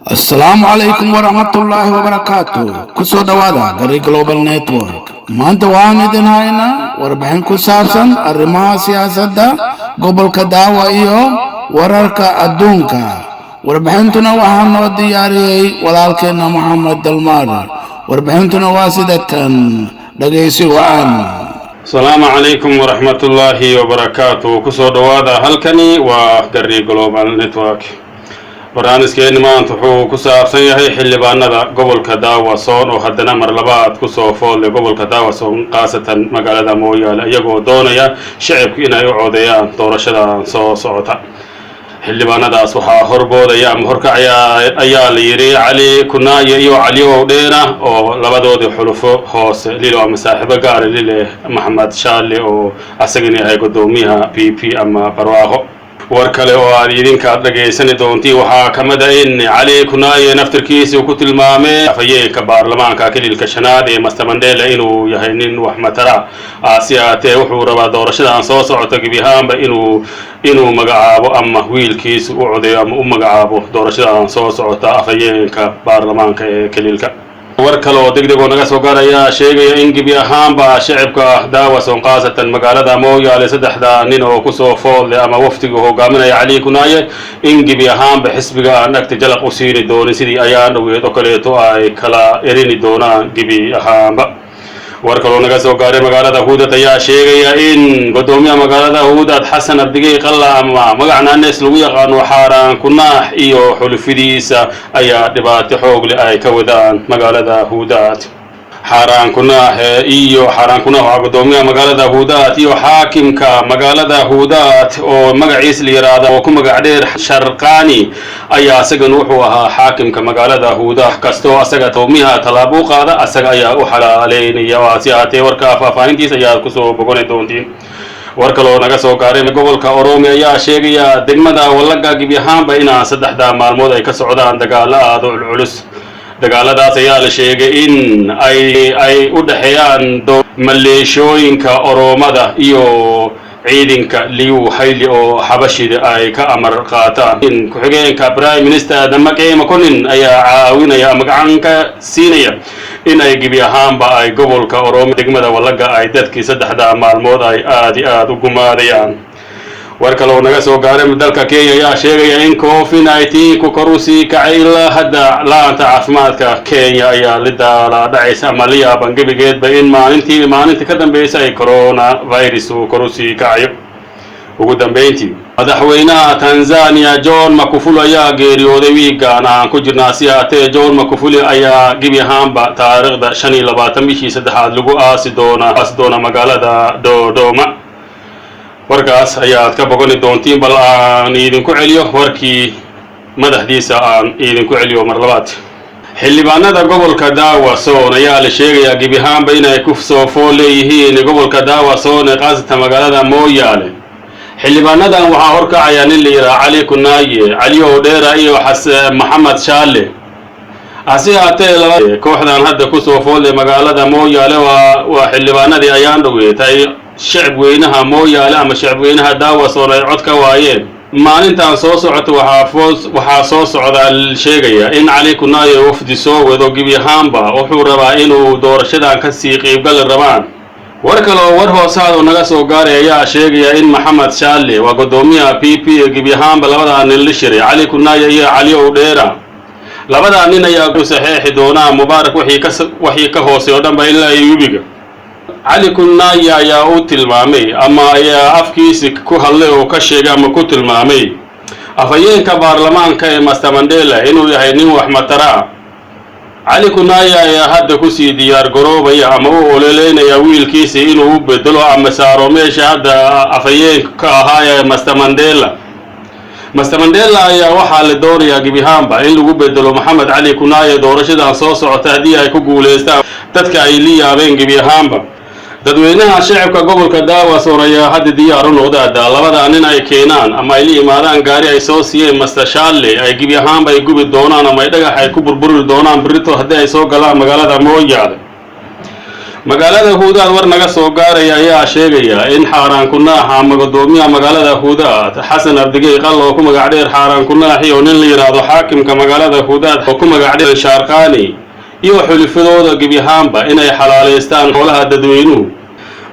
Assalamu alaikum warahmatullahi wabarakatuh. Kusoo dhawaada Gari Global Network. Maanta waxaan idin haynaa warbixin ku saabsan arrimaha siyaasadda gobolka Daawa iyo wararka adduunka. Warbixintuna waxaa noo diyaariyey walaalkeena Maxamed Dalmar. Warbixintuna waa sidatan dhageysi wacan. السلام عليكم ورحمة الله وبركاته كسو دوادا هلكني وقري جلوبال نتورك برنامجكين maanta wuxuu ku saabsan yahay xildhibaanada gobolka Daawasoon oo haddana mar labaad ku soo foolay gobolka Daawasoon qaasatan magaalada Mooyaale iyagoo doonaya shacabku inay u codeeyaan doorashada soo socota xildhibaanadaas waxaa horboodaya ama horkacaya ayaa la yiri Cali Kunaaye iyo Cali Owdheera oo labadoodii xulufo hoose lilo ama saaxiibo gaar lile Maxamed Shaale oo asagana yahay gudoomiyaha PP ama Barwaaqo war kale oo aad idinka dhageysan doontii waxaa kamid ah in Cali Kunaaye naftirkiisa uu ku tilmaamay afayeenka baarlamaanka kililka shanaad ee Master Mandela inuu yahay nin wax matara siyaasate wuxuu rabaa doorashada soo socota gibihaanba inuu magacaabo ama wiilkiisa u codeeyo ama u magacaabo doorashada soo socota afayeenka baarlamaanka ee kililka war kale oo degdeg oo naga soo gaaraya sheegaya in gibi ahaanba shacabka Daawasoon qaasatan magaalada Mooyaale saddexda nin oo ku soo foolay ama waftiga hogaaminaya Cali Kunaaye in gibi ahaanba xisbiga aan agta jalaq u siini doonin sidii ayaan dhaweed oo kaleeto ay kala erini doonaan gibi ahaanba war kale oo naga soo gaaray magaalada Huudad ayaa sheegaya in gudoomiyaha magaalada Huudad Xasan Abdigey Qalla ama magacnaanaas lagu yaqaan Xaaraan Kunaax iyo xulufidiisa ayaa dhibaato xoog leh ay ka wadaan magaalada Huudad Xaaraan Kunaax iyo Xaaraan Kunaax gudoomiyaha magaalada Huudad iyo xaakimka magaalada Huudad oo magaciisa la yiraahdo oo ku magac dheer Sharqaani ayaa asagan wuxuu ahaa xaakimka magaalada Huudad kasto asaga toomiyaha talaabo qaada asaga ayaa u xalaaleynaya siyaasate warka faafahintiisa ayaa ku soo boqonay doontiin war kale oo naga soo gaaray gobolka Oromia ayaa sheegaya degmada Wallaga gibi ahaanba in saddexda maalmood ay ka socdaan dagaalo aad u culus dagaaladaas ayaa la sheegay in ay u dhaxeeyaan maleeshooyinka Oromada iyo ciidanka Liu Haile oo Xabashida ay ka amar qaataan in ku-xigeenka Prime Minister Damakey Makonnen ayaa caawinaya magacan ka siinaya in ay gibi ahaanba ay gobolka Oromia degmada Wallaga ay dadkii saddexda maalmood ay aad u gumaadayaan war kale oo naga soo gaaray dalka Kenya ayaa sheegaya in COVID-19 ku korusi kacay ilaa hadda laanta caafimaadka Kenya ayaa la dhacaysa ama la yaaban gebigeedba in maalintii ka dambeysay ay coronavirus uu korusi kacayo ugu dambeyntii madaxweynaha Tanzania John Magufuli ayaa geeriyooday wiigan aan ku jirnaa siyaasate John Magufuli ayaa gibi ahaanba taariikhda 25 bishii saddexaad lagu aasi doona magaalada Dodoma warkaas ayaad ka boqoni doontiin bal aan idinku celiyo warkii madaxdiisa aan idinku celiyo mar labaad xildhibaanada gobolka Daawasoon ayaa la sheegaya gibi ahaanba inay ku soo fooleeyeen gobolka Daawasoon ee qaasatan magaalada Mooyaale xildhibaanadan waxaa horkacaya nin la yiraahdo Cali Kunaaye Cali Owdheera iyo Maxamed Shaale asiyaatee laba kooxdan hadda ku soo foolay magaalada Mooyaale waa xildhibaanadii ayaan dhaweetay shacab weynaha Mooyaale ama shacab weynaha Daawasoon ay cod ka waayeen maalintan soo socota waxaa soo socda sheegaya in Cali Kunaaye wafdi soo wado gibi ahaanba wuxuu rabaa inuu doorashadan ka sii qaybgal rabaan war kale oo war hoosaad oo naga soo gaaray ayaa sheegaya in Maxamed Shaale waa gudoomiyaha PP gibi ahaanba labada nin la shiray Cali Kunaaye iyo Cali Owdheera labada nin ayaa ku saxeexi doona Mubaarak wixii ka hooseeyo dhanba ilaa Yubiga Cali Kunaaye ayaa u tilmaamay ama ayaa afkiisa ku hadlay oo ka sheegay ama ku tilmaamay afayeenka baarlamaanka ee Master Mandela inuu yahay nin wax matara Cali Kunaaye ayaa hadda ku sii diyaar garoobaya ama u oleeleynaya wiilkiisa inuu u bedelo ama saaro meesha hadda afayeenka ahaa Master Mandela ayaa waxaa la doonayaa gibi ahaanba in lagu bedelo Maxamed Cali Kunaaye doorashada soo socota hadii ay ku guuleystaan dadka ay la yaabeen gibi ahaanba dadweynaha shacabka gobolka Daawasoon ayaa hadda diyaar u noqdeen labada nin ay keenaan ama ay la yimaadaan gaari ay soo siiyeen Master Shaale ay gibi ahaanba ay gubi doonaan ama ay dhagax ay ku burburi doonaan birito hadii ay soo galaan magaalada Mooyaale magaalada huudaad war naga soo gaaraya ayaa sheegaya in xaaraan kunaaxa ama gudoomiyaha magaalada huudaad xasan abdigey qal oo ku magac dheer xaaraan kunaaxi oo nin la yiraahdo xaakimka magaalada huudaad oo ku magac dheer shaarqaani iyo xulifadooda gebi ahaanba inay xalaaleystaan xoolaha dadweynuhu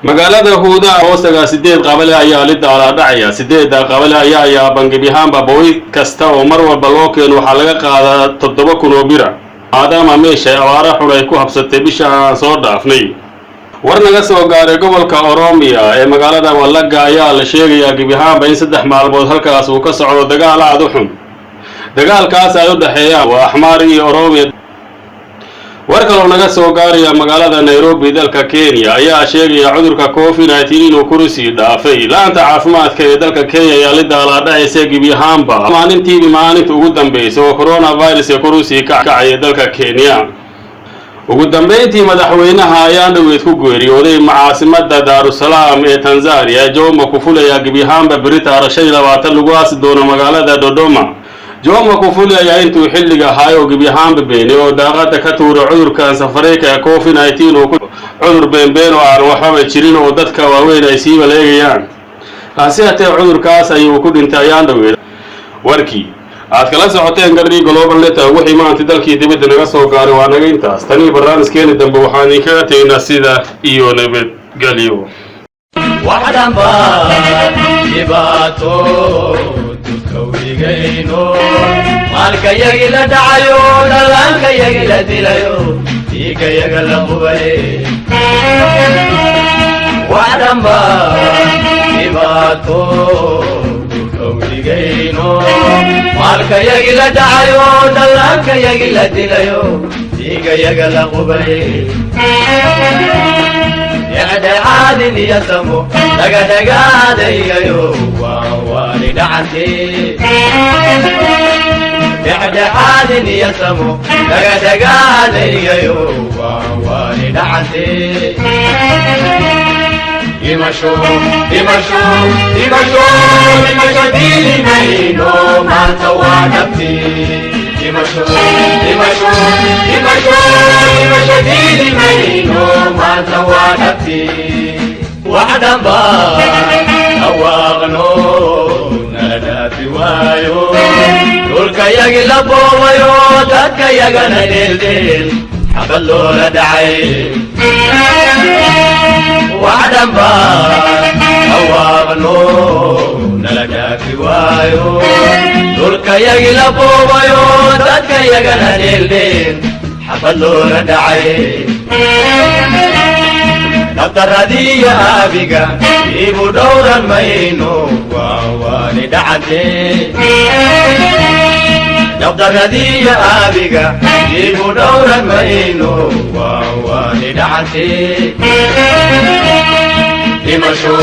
magaalada huudaad hoostaga 8 qabale ayaa la daaladhacaya 8 qabale ayaa yaaban gebi ahaanba booy kasta oo mar walba loo keeno waxaa laga qaadaa 7,000 oo bira maadaama meesha abaara xun ay ku habsatay bisha aan soo dhaafnay war naga soo gaaray gobolka Oromia ee magaalada Wallaga ayaa la sheegayaa gebi ahaanba in 3 maalmood halkaas uu ka socdo dagaal aad u xun dagaalkaas ay u dhaxeeyaan waa Axmaar iyo Oromia war kale oo naga soo gaaraya magaalada Nairobi dalka Kenya ayaa sheegaya cudurka COVID-19 inuu kursi dhaafay laanta caafimaadka ee dalka Kenya ayaa la daaladhacaysa gebi ahaanba maalinta ugu dambeysay oo coronavirus ee kursi ka kacay dalka Kenya ugu dambeyntii madaxweynaha ayaa dhaweyd ku geeriyooday caasimada Dar es Salaam ee Tanzania Jomo Magufuli ayaa gebi ahaanba berita 20 lagu aasi doono magaalada Dodoma Jomo Magufuli ayaa intuu xilliga haayo gebi ahaanba beenay oo daaqada ka tuuray cudurkan safareyka ee COVID-19 oo cudur been oo aan waxba jirin oo dadka waaweyn ay sii waleegayaan hase haatee cudurkaas ayuu ku dhintay ayaan dhaweyd warkii aad kala socoteen Garri Global Network wixii maanta dalkii dibadda naga soo gaaray waa naga intaas tani barnaamijkeena dambe waxaan idinkaga tegaynaa sida iyo nabadgelyo waxdan ba dhibaato dukawigayno maalka yagi la dhacayo dhalanka yagi la dilayo dhiiga yaga la qubay waxdan ba dhibaato dukawigayno maalka yagi la dhacayo dhalanka yagi la dilayo dhiiga yaga la qubay عادل يسمو دغدغاد يغيو واني دعنتي عادل يسمو دغدغاد يغيو واني دعنتي يمشو ديلي مينو ما توانبتي يمشو ديلي مينو ما توانبتي وعدا با أواغنو ناداتي وايو دولك يغي لبويو داك يغنى ديل حبلو لدعي وعدا با أواغنو ناداتي وايو دولك يغي لبويو داك يغنى ديل حبلو لدعي نبتردي يا أبيقا إيبو دورا مينو واني دعتي نبتردي يا أبيقا إيبو دورا مينو واني دعتي لمشو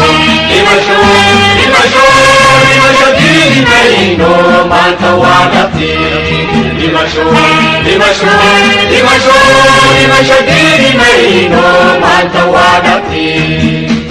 ديني مينو ما توانبتي لمشو ديني مينو ما توانبتي